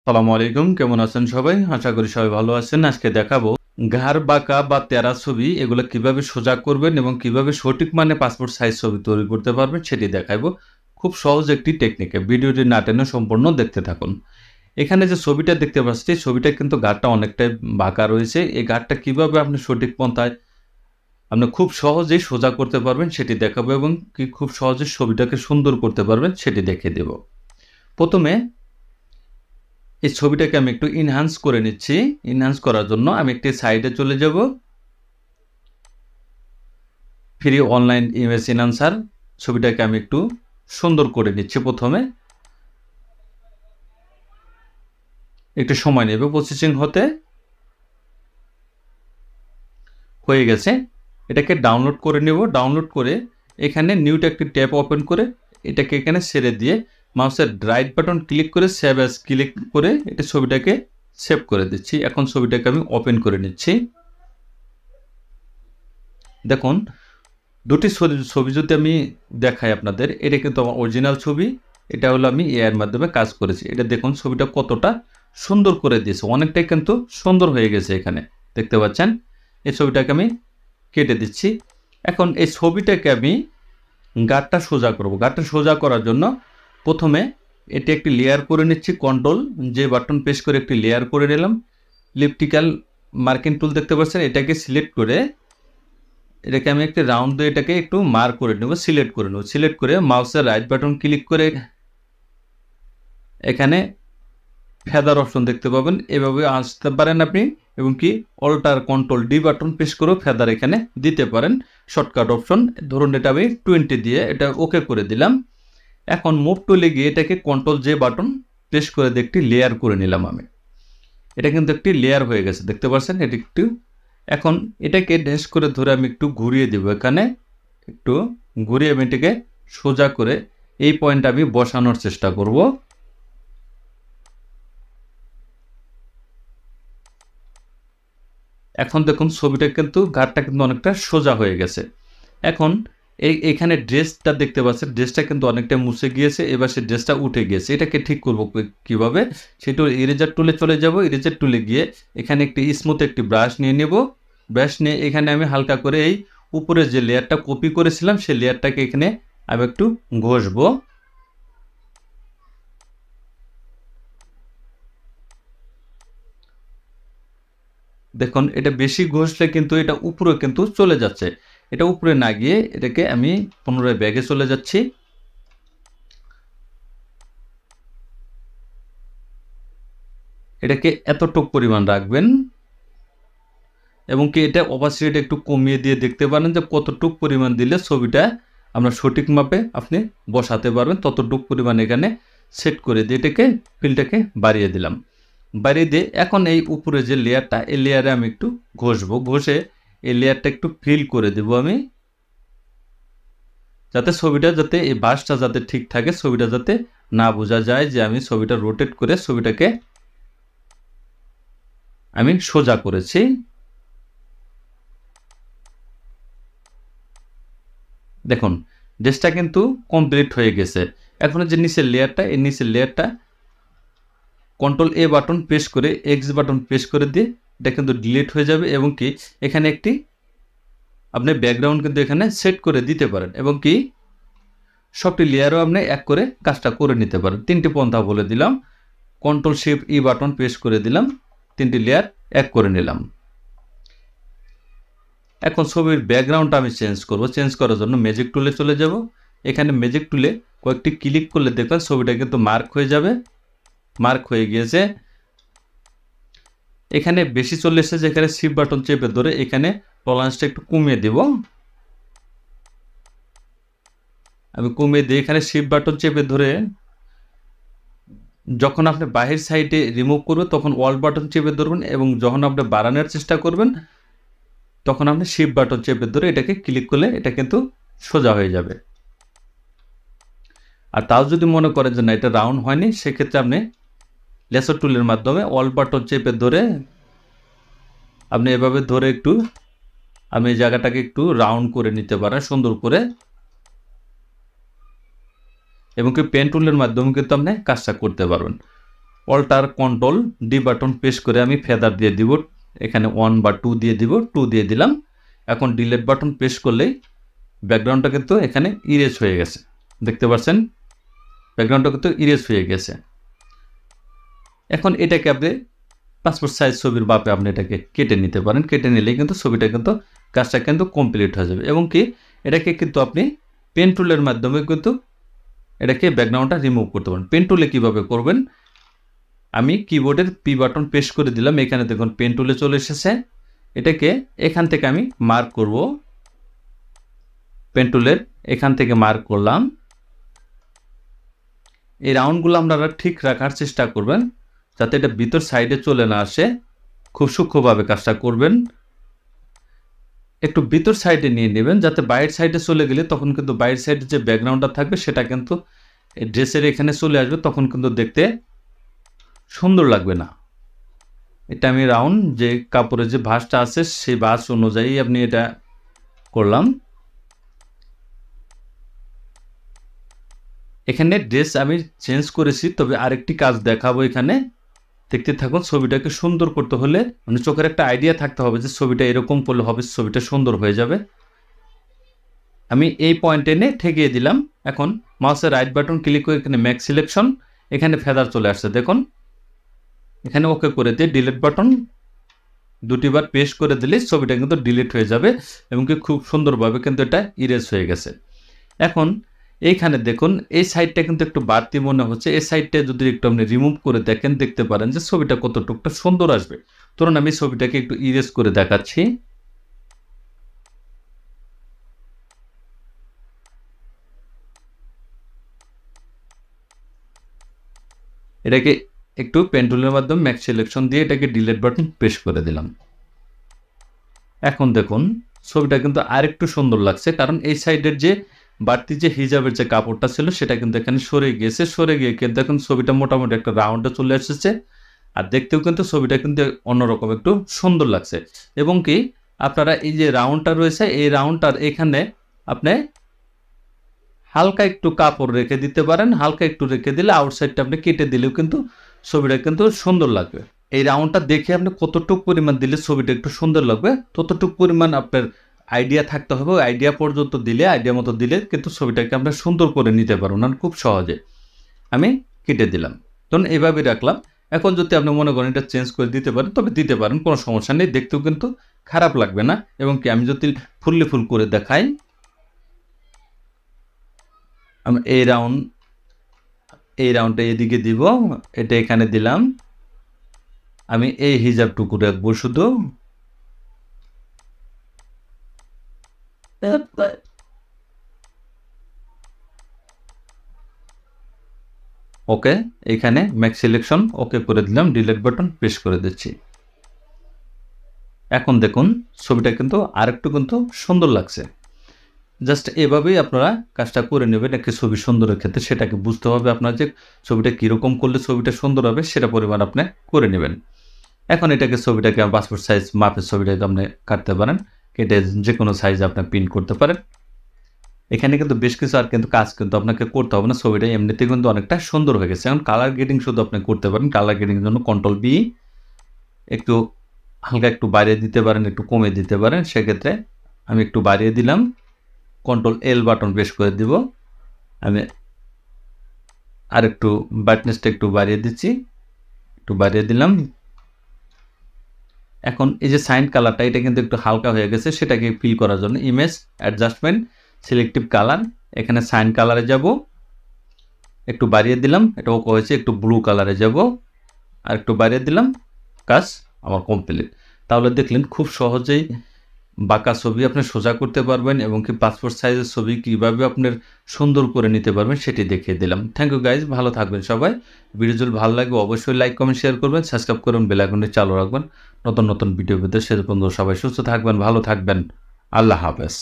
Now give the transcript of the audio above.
আসসালামু আলাইকুম, কেমন আছেন সবাই? আশা করি সবাই ভালো আছেন। আজকে দেখাবো ঘাড় বাঁকা বা তেরা ছবি এগুলো কিভাবে সোজা করবেন এবং কিভাবে সঠিক মানে পাসপোর্ট সাইজ ছবি তৈরি করতে পারবেন সেটি দেখাবো। খুব সহজ একটি টেকনিকে। ভিডিওটি না টেনে সম্পূর্ণ দেখতে থাকুন। এখানে যে ছবিটা দেখতে পাচ্ছি, ছবিটা কিন্তু ঘাড়টা অনেকটাই বাঁকা রয়েছে। এই ঘাড়টা কিভাবে আপনি সঠিক পন্থায় আপনি খুব সহজেই সোজা করতে পারবেন সেটি দেখাবো এবং কি খুব সহজে ছবিটাকে সুন্দর করতে পারবেন সেটি দেখিয়ে দেব। প্রথমে এই ছবিটাকে আমি একটু ইনহ্যান্স করে নিচ্ছি। ইনহ্যান্স করার জন্য আমি একটি সাইডে চলে যাব। ফ্রি অনলাইন ইমেজ এনহান্সার ছবিটাকে আমি একটু সুন্দর করে নিচ্ছি। প্রথমে একটু সময় নেবে প্রসেসিং হতে। হয়ে গেছে। এটাকে ডাউনলোড করে নেব। ডাউনলোড করে এখানে নিউতে একটি ট্যাব ওপেন করে এটাকে এখানে ছেড়ে দিয়ে মাউসের রাইট বাটন ক্লিক করে সেভ অ্যাজ ক্লিক করে এটা ছবিটাকে সেভ করে দিচ্ছি। এখন ছবিটাকে আমি ওপেন করে নিচ্ছি। দেখুন, দুটি ছবি যদি আমি দেখাই আপনাদের, এটা কিন্তু আমার অরিজিনাল ছবি। এটা হলো আমি এআইয়ের মাধ্যমে কাজ করেছি। এটা দেখুন ছবিটা কতটা সুন্দর করে দিয়েছে, অনেকটাই কিন্তু সুন্দর হয়ে গেছে। এখানে দেখতে পাচ্ছেন। এই ছবিটাকে আমি কেটে দিচ্ছি। এখন এই ছবিটাকে আমি গাঁটটা সোজা করব। গাঁটটা সোজা করার জন্য প্রথমে এটি একটি লেয়ার করে নিচ্ছি। কন্ট্রোল যে বাটন প্রেস করে একটি লেয়ার করে নিলাম। ইলিপটিক্যাল মার্কিং টুল দেখতে পাচ্ছেন, এটাকে সিলেক্ট করে এটাকে আমি একটি রাউন্ড দিয়ে এটাকে একটু মার্ক করে নেব, সিলেক্ট করে নেব। সিলেক্ট করে মাউসের রাইট বাটন ক্লিক করে এখানে ফেদার অপশন দেখতে পাবেন। এভাবে আসতে পারেন আপনি, এবং কি alt control D button press করেও ফেদার এখানে দিতে পারেন। Shortcut option. ধরুন এটা আমি 20 দিয়ে এটা ওকে করে দিলাম। এখন মুভ টুলে গিয়ে এটাকে কন্ট্রোল জে বাটন প্রেস করে দিয়ে একটি লেয়ার করে নিলাম আমি। এটা কিন্তু একটি লেয়ার হয়ে গেছে, দেখতে পাচ্ছেন। এটি একটু এখন এটাকে ড্যাশ করে ধরে আমি একটু ঘুরিয়ে দেব। এখানে একটু ঘুরিয়ে আমি এটাকে সোজা করে এই পয়েন্ট আমি বসানোর চেষ্টা করব। এখন দেখুন ছবিটা কিন্তু ঘাটটা কিন্তু অনেকটা সোজা হয়ে গেছে। এখন এখানে ড্রেসটা দেখতে পাচ্ছেন, ড্রেসটা কিন্তু অনেকটা মুছে গিয়েছে। এবার সে ড্রেসটা উঠে গিয়েছে। এটাকে ঠিক করব কিভাবে, সেটা ইরেজার টুলে চলে যাব। ইরেজার টুলে গিয়ে এখানে একটি স্মুথ একটি ব্রাশ নিয়ে নেব। ব্রাশ নিয়ে এখানে আমি হালকা করে এই উপরে যে লেয়ারটা কপি করেছিলাম সেই লেয়ারটাকে এখানে আমি একটু ঘষবো। দেখুন এটা বেশি ঘষলে কিন্তু এটা উপরে কিন্তু চলে যাচ্ছে। এটা উপরে না গিয়ে এটাকে আমি পুনরায় ব্যাগে চলে যাচ্ছি। এটাকে এতটুক পরিমাণ রাখবেন এবং কি এটা অপাসিটি একটু কমিয়ে দিয়ে দেখতে পারেন যে কতটুক পরিমাণ দিলে ছবিটা আমরা সঠিক মাপে আপনি বসাতে পারবেন। ততটুক পরিমাণ এখানে সেট করে দিয়ে এটাকে ফিলটাকে বাড়িয়ে দিলাম। বাড়িয়ে দিয়ে এখন এই উপরে যে লেয়ারটা, এই লেয়ারে আমি একটু ঘষবো। ঘষে এই লেয়ারটা একটু ফিল করে দেব আমি, যাতে ছবিটা যাতে এই বাসটা যাতে ঠিক থাকে, ছবিটা যাতে না বোঝা যায় যে আমি ছবিটা রোটেট করে ছবিটাকে আমি সোজা করেছি। দেখুন ড্রেসটা কিন্তু কমপ্লিট হয়ে গেছে। এখন যে নিচের লেয়ারটা, এই নিচের লেয়ারটা কন্ট্রোল এ বাটন প্রেস করে এক্স বাটন প্রেস করে দিয়ে এটা কিন্তু ডিলিট হয়ে যাবে। এবং কি এখানে একটি আপনি ব্যাকগ্রাউন্ড কিন্তু এখানে সেট করে দিতে পারেন এবং কি সবটি লেয়ারও আপনি এক করে কাজটা করে নিতে পারেন। তিনটি পন্থা বলে দিলাম। কন্ট্রোল শিফট ই বাটন প্রেস করে দিলাম, তিনটি লেয়ার এক করে নিলাম। এখন ছবির ব্যাকগ্রাউন্ডটা আমি চেঞ্জ করব। চেঞ্জ করার জন্য ম্যাজিক টুলে চলে যাব। এখানে ম্যাজিক টুলে কয়েকটি ক্লিক করলে দেখবেন ছবিটা কিন্তু মার্ক হয়ে যাবে। মার্ক হয়ে গিয়েছে। এখানে বেশি চলে এসেছে, এখানে শিফট বাটন চেপে ধরে এখানে টলারেন্সটা একটু কমিয়ে দেব। আমি কমিয়ে দিয়ে এখানে শিফট বাটন চেপে ধরে যখন আপনি বাহির সাইডে রিমুভ করবেন তখন অল্ট বাটন চেপে ধরবেন, এবং যখন আপনি বাড়ানোর চেষ্টা করবেন তখন আপনি শিফট বাটন চেপে ধরে এটাকে ক্লিক করলে এটা কিন্তু সোজা হয়ে যাবে। আর তাও যদি মনে করেন যে না এটা রাউন্ড হয়নি, সেক্ষেত্রে আপনি লেসার টুলের মাধ্যমে অল্ট বাটন চেপে ধরে আপনি এভাবে ধরে একটু আমি এই জায়গাটাকে একটু রাউন্ড করে নিতে পারেন সুন্দর করে। এবং কি পেন টুলের মাধ্যমে কিন্তু আপনি কাজটা করতে পারবেন। Alt control D button press করে আমি ফেদার দিয়ে দিব, এখানে 1 বা 2 দিয়ে দিব, 2 দিয়ে দিলাম। এখন ডিলিট বাটন প্রেস করলেই ব্যাকগ্রাউন্ডটা কিন্তু এখানে ইরেজ হয়ে গেছে, দেখতে পাচ্ছেন ব্যাকগ্রাউন্ডটা কিন্তু ইরেজ হয়ে গেছে। এখন এটাকে আপনি পাসপোর্ট সাইজ ছবির মাপে আপনি এটাকে কেটে নিতে পারেন, কেটে নিলেই কিন্তু ছবিটা কিন্তু কাজটা কিন্তু কমপ্লিট হয়ে যাবে। এবং কি এটাকে কিন্তু আপনি পেন টুলের মাধ্যমে কিন্তু এটাকে ব্যাকগ্রাউন্ডটা রিমুভ করতে পারেন। পেন টুলে কীভাবে করবেন, আমি কিবোর্ডের পি বাটন প্রেস করে দিলাম, এখানে দেখুন পেন টুলে চলে এসেছে। এটাকে এখান থেকে আমি মার্ক করব, পেন টুলের এখান থেকে মার্ক করলাম। এই রাউন্ডগুলো আপনারা ঠিক রাখার চেষ্টা করবেন যাতে এটা ভিতর সাইডে চলে না আসে, খুব সূক্ষ্মভাবে কাজটা করবেন। একটু ভিতর সাইডে নিয়ে নেবেন যাতে বাইরের সাইডে চলে গেলে তখন কিন্তু বাইরের সাইডে যে ব্যাকগ্রাউন্ডটা থাকবে সেটা কিন্তু ড্রেসের এখানে চলে আসবে, তখন কিন্তু দেখতে সুন্দর লাগবে না। এটা আমি রাউন্ড যে কাপড়ের যে ভাঁজটা আছে সেই ভাঁজ অনুযায়ী আপনি এটা করলাম। এখানে ড্রেস আমি চেঞ্জ করেছি, তবে আরেকটি কাজ দেখাবো এখানে, দেখতে থাকুন। ছবিটাকে সুন্দর করতে হলে মানে চোখের একটা আইডিয়া থাকতে হবে যে ছবিটা এরকম করলে হবে, ছবিটা সুন্দর হয়ে যাবে। আমি এই পয়েন্টে এনে ঠেকিয়ে দিলাম। এখন মাউসের রাইট বাটন ক্লিক করে এখানে ম্যাক্স সিলেকশন, এখানে ফেদার চলে আসছে দেখুন, এখানে ওকে করে দিয়ে ডিলিট বাটন দুটিবার প্রেস করে দিলে ছবিটা কিন্তু ডিলিট হয়ে যাবে এবং কি খুব সুন্দরভাবে কিন্তু এটা ইরেজ হয়ে গেছে। এখন এইখানে দেখুন এই সাইডটা কিন্তু একটু বাড়তি মনে হচ্ছে, এই সাইডটা যদি একটু আপনি রিমুভ করে দেখেন দেখতে পারেন যে ছবিটা কতটুকটা সুন্দর আসবে। ধরুন আমি ছবিটাকে একটু ইরেজ করে দেখাচ্ছি। এটাকে একটু পেন টুলের মাধ্যমে ম্যাক্স সিলেকশন দিয়ে এটাকে ডিলিট বাটন প্রেস করে দিলাম। এখন দেখুন ছবিটা কিন্তু আরেকটু সুন্দর লাগছে, কারণ এই সাইডের যে বাড়তি যে হিজাবের যে কাপড়টা ছিল সেটা কিন্তু এখানে সরে গিয়েছে, সরে গিয়ে কিন্তু এখন ছবিটা মোটামুটি একটা রাউন্ডে চলে এসেছে। আর দেখতেও কিন্তু ছবিটা কিন্তু অন্যরকম একটু সুন্দর লাগছে। এবং কি আপনারা এই যে রাউন্ডটা রয়েছে এই রাউন্ডটার এখানে আপনি হালকা একটু কাপড় রেখে দিতে পারেন, হালকা একটু রেখে দিলে আউটসাইডটা আপনি কেটে দিলেও কিন্তু ছবিটা কিন্তু সুন্দর লাগবে। এই রাউন্ডটা দেখে আপনি কতটুকু পরিমাণ দিলে ছবিটা একটু সুন্দর লাগবে ততটুকু পরিমাণ আপনার আইডিয়া থাকতে হবে। আইডিয়া পর্যন্ত দিলে, আইডিয়া মতো দিলে কিন্তু ছবিটাকে আমরা সুন্দর করে নিতে পারবো না খুব সহজে। আমি কেটে দিলাম, তখন এইভাবে রাখলাম। এখন যদি আপনি মনে করেন এটা চেঞ্জ করে দিতে পারেন তবে দিতে পারেন, কোনো সমস্যা নেই, দেখতেও কিন্তু খারাপ লাগবে না। এবং কি আমি যদি ফুললি ফুল করে দেখাই, আমি এই রাউন্ডটা এদিকে দিব, এটা এখানে দিলাম। আমি এই হিজাবটুকু রাখবো শুধু, ওকে এখানে ম্যাক্স সিলেকশন ওকে করে দিলাম, ডিলিট বাটন প্রেস করে দিচ্ছি। এখন দেখুন ছবিটা কিন্তু আরেকটু কিন্তু সুন্দর লাগছে। জাস্ট এভাবেই আপনারা কাজটা করে নেবেন একটি ছবি সুন্দরের ক্ষেত্রে, সেটাকে বুঝতে হবে আপনার যে ছবিটা কীরকম করলে ছবিটা সুন্দর হবে সেটা পরিমাণ আপনি করে নেবেন। এখন এটাকে ছবিটাকে পাসপোর্ট সাইজ মাপের ছবিটাকে আপনি কাটতে পারেন, কেটে যে কোনো সাইজ আপনি প্রিন্ট করতে পারেন। এখানে কিন্তু বেশ কিছু আর কিন্তু কাজ কিন্তু আপনাকে করতে হবে না, ছবিটা এমনিতে কিন্তু অনেকটা সুন্দর হয়ে গেছে। এখন কালার গ্রেডিং শুধু আপনি করতে পারেন, কালার গ্রেডিংয়ের জন্য কন্ট্রোল বি, একটু হালকা একটু বাড়িয়ে দিতে পারেন, একটু কমে দিতে পারেন। সেক্ষেত্রে আমি একটু বাড়িয়ে দিলাম, কন্ট্রোল এল বাটন প্রেস করে দিব। আমি আর একটু ব্রাইটনেসটা একটু বাড়িয়ে দিচ্ছি, একটু বাড়িয়ে দিলাম। এখন এই যে সাইন কালারটা এটা কিন্তু একটু হালকা হয়ে গেছে, সেটাকে ফিল করার জন্য ইমেজ অ্যাডজাস্টমেন্ট সিলেক্টিভ কালার, এখানে সাইন কালারে যাব, একটু বাড়িয়ে দিলাম, এটা ওকে হয়েছে, একটু ব্লু কালারে যাব, আর একটু বাড়িয়ে দিলাম, কাজ আমার কমপ্লিট। তাহলে দেখলেন খুব সহজেই বাঁকা ছবি আপনি সোজা করতে পারবেন এবং কি পাসপোর্ট সাইজের ছবি কীভাবে আপনার সুন্দর করে নিতে পারবেন সেটি দেখিয়ে দিলাম। থ্যাংক ইউ গাইজ, ভালো থাকবেন সবাই। ভিডিও যদি ভালো লাগবে অবশ্যই লাইক কমেন্ট শেয়ার করবেন, সাবস্ক্রাইব করুন, বেল আইকনটি চালু রাখবেন নতুন নতুন ভিডিও পেতে। সে পর্যন্ত সবাই সুস্থ থাকবেন, ভালো থাকবেন, আল্লাহ হাফেজ।